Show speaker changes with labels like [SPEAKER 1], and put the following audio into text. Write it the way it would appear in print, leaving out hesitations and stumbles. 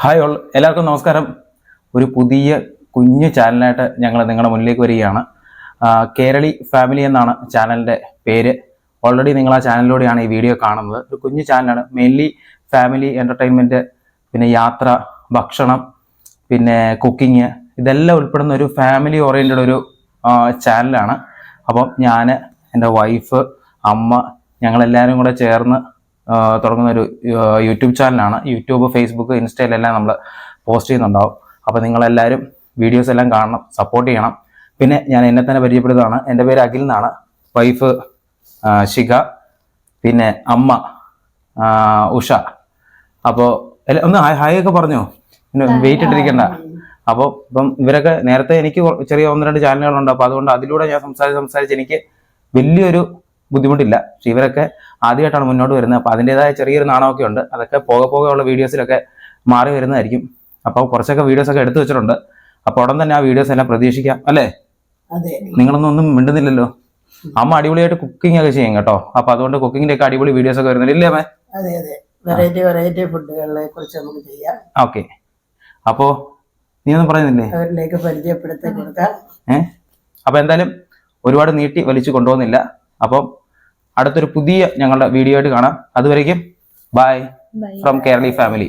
[SPEAKER 1] Hi all, എല്ലാവർക്കും നമസ്കാരം. ഒരു പുതിയ കുഞ്ഞു ചാനലായിട്ട് ഞങ്ങൾ നിങ്ങളുടെ മുന്നിലേക്ക് വരികയാണ്. കേരളി ഫാമിലി എന്നാണ് ചാനലിൻ്റെ പേര്. ഓൾറെഡി നിങ്ങൾ ആ ചാനലിലൂടെയാണ് ഈ വീഡിയോ കാണുന്നത്. ഒരു കുഞ്ഞു ചാനലാണ്, മെയിൻലി ഫാമിലി എൻ്റർടൈൻമെൻറ്റ്, പിന്നെ യാത്ര, ഭക്ഷണം, പിന്നെ കുക്കിങ്, ഇതെല്ലാം ഉൾപ്പെടുന്ന ഒരു ഫാമിലി ഓറിയൻറ്റഡ് ഒരു ചാനലാണ്. അപ്പം ഞാൻ, എൻ്റെ വൈഫ്, അമ്മ, ഞങ്ങളെല്ലാവരും കൂടെ ചേർന്ന് തുടങ്ങുന്ന ഒരു യൂട്യൂബ് ചാനലാണ്. യൂട്യൂബ്, ഫേസ്ബുക്ക്, ഇൻസ്റ്റയിലെല്ലാം നമ്മൾ പോസ്റ്റ് ചെയ്യുന്നുണ്ടാവും. അപ്പോൾ നിങ്ങളെല്ലാവരും വീഡിയോസ് എല്ലാം കാണണം, സപ്പോർട്ട് ചെയ്യണം. പിന്നെ ഞാൻ എന്നെ തന്നെ പരിചയപ്പെടുന്നതാണ്. എൻ്റെ പേര് അഖിൽ എന്നാണ്. വൈഫ് ശിഖ, പിന്നെ അമ്മ ഉഷ. അപ്പോൾ ഒന്ന് ഹായ് ഒക്കെ പറഞ്ഞോ, പിന്നെ വെയിറ്റ് ഇട്ടിരിക്കണ്ട. അപ്പോൾ ഇപ്പം ഇവരൊക്കെ നേരത്തെ എനിക്ക് ചെറിയ 1-2 ചാനലുകളുണ്ട്. അപ്പോൾ അതുകൊണ്ട് അതിലൂടെ ഞാൻ സംസാരിച്ച് എനിക്ക് വലിയൊരു ബുദ്ധിമുട്ടില്ല. പക്ഷെ ഇവരൊക്കെ ആദ്യമായിട്ടാണ് മുന്നോട്ട് വരുന്നത്. അപ്പോൾ അതിൻ്റെതായ ചെറിയൊരു നാണമൊക്കെ ഉണ്ട്. അതൊക്കെ പോകെ ഉള്ള വീഡിയോസിലൊക്കെ മാറി വരുന്നതായിരിക്കും. അപ്പോൾ കുറച്ചൊക്കെ വീഡിയോസൊക്കെ എടുത്തു വെച്ചിട്ടുണ്ട്. അപ്പോൾ ഉടൻ തന്നെ ആ വീഡിയോസ് എല്ലാം പ്രതീക്ഷിക്കാം, അല്ലേ? നിങ്ങളൊന്നും മിണ്ടുന്നില്ലല്ലോ. അമ്മ അടിപൊളിയായിട്ട് കുക്കിംഗ് ഒക്കെ ചെയ്യും കേട്ടോ. അപ്പോൾ അതുകൊണ്ട് കുക്കിങ്ങിൻ്റെ ഒക്കെ അടിപൊളി വീഡിയോസ് ഒക്കെ വരുന്നുണ്ട്, ഇല്ലേ അമ്മേ?
[SPEAKER 2] വെറൈറ്റി ഫുഡുകളെ കുറിച്ച് നമുക്ക് ചെയ്യാം.
[SPEAKER 1] ഓക്കെ, അപ്പോൾ നീ ഒന്നും പറയുന്നില്ലേ?
[SPEAKER 2] അവരിലേക്ക് പരിചയപ്പെടുത്തി കൊടുക്കാം.
[SPEAKER 1] അപ്പോൾ എന്തായാലും ഒരുപാട് നീട്ടി വലിച്ചു കൊണ്ടുപോകുന്നില്ല. അപ്പം അടുത്തൊരു പുതിയ ഞങ്ങളുടെ വീഡിയോ ആയിട്ട് കാണാം. അതുവരേക്കും ബൈ ഫ്രം കേരളി ഫാമിലി.